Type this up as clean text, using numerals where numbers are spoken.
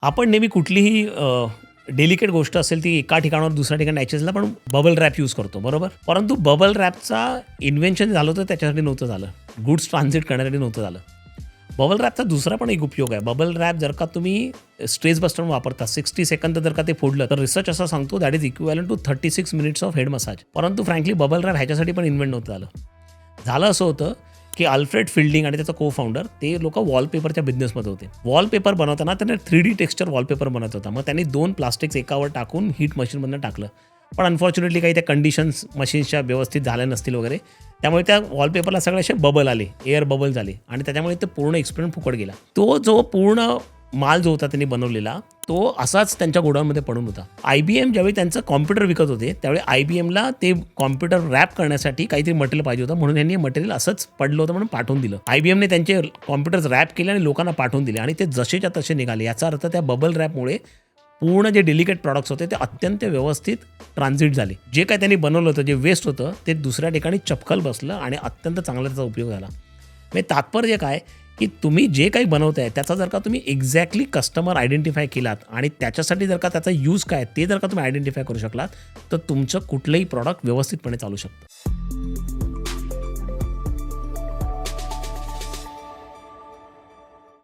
आपण नेहमी कुठलीही डेलिकेट गोष्ट असेल ती एका ठिकाणावर दुसऱ्या ठिकाणी न्यायची पण बबल रॅप यूज करतो, बरोबर. परंतु बबल रॅपचा इन्व्हेन्शन झालं होतं त्याच्यासाठी नव्हतं झालं, गुड्स ट्रान्झिट करण्यासाठी नव्हतं झालं. बबल रॅपचा दुसरा पण एक उपयोग आहे. बबल रॅप जर का तुम्ही स्ट्रेस बस्टर वापरता 60 सेकंद जर का ते फोडलं तर रिसर्च असा सांगतो that is equivalent to 36 minutes of head massage. परंतु फ्रँकली बबल रॅप ह्याच्यासाठी पण इन्व्हेंट नव्हतं झालं. झालं असं होतं की अल्फ्रेड फिल्डिंग आणि त्याचा को फाउंडर ते लोक वॉलपेपरच्या बिझनेसमध्ये होते. वॉलपेपर बनवताना त्यांना 3D टेक्स्चर वॉलपेपर बनवत होता. मग त्यांनी 2 प्लास्टिक्स एकावर टाकून हीट मशीनमधून टाकलं. पण अनफॉर्च्युनेटली काही त्या कंडिशन्स मशीन्सच्या व्यवस्थित झाल्या नसतील वगैरे, त्यामुळे त्या वॉलपेपरला सगळे असे बबल आले, एअर बबल झाले आणि त्याच्यामुळे ते पूर्ण एक्सपेरिमेंट फुकट गेला. तो जो पूर्ण माल जो होता त्यांनी बनवलेला तो असाच त्यांच्या गोडाऊनमध्ये पडून होता. IBM ज्यावेळी त्यांचं कॉम्प्युटर विकत होते त्यावेळी IBMला ते कॉम्प्युटर रॅप करण्यासाठी काहीतरी मटेरियल पाहिजे होतं, म्हणून यांनी मटेरियल असंच पडलं होतं म्हणून पाठवून दिलं. IBMने त्यांचे कॉम्प्युटर्स रॅप केले आणि लोकांना पाठवून दिले आणि ते जसेच्या तसे निघाले. याचा अर्थ त्या बबल रॅपमुळे पूर्ण जे डेलिकेट प्रॉडक्ट्स होते ते अत्यंत व्यवस्थित ट्रान्झिट झाले. जे काय त्यांनी बनवलं होतं, जे वेस्ट होतं ते दुसऱ्या ठिकाणी चपखल बसलं आणि अत्यंत चांगला त्याचा उपयोग झाला. म्हणजे तात्पर्य काय की तुम्ही जे काही बनवताय त्याचा जर का तुम्ही एक्झॅक्टली कस्टमर आयडेंटिफाय केलात आणि त्याच्यासाठी जर का त्याचा यूज काय ते जर का तुम्ही आयडेंटिफाय करू शकलात तर तुमचं कुठलंही प्रॉडक्ट व्यवस्थितपणे चालू शकतं.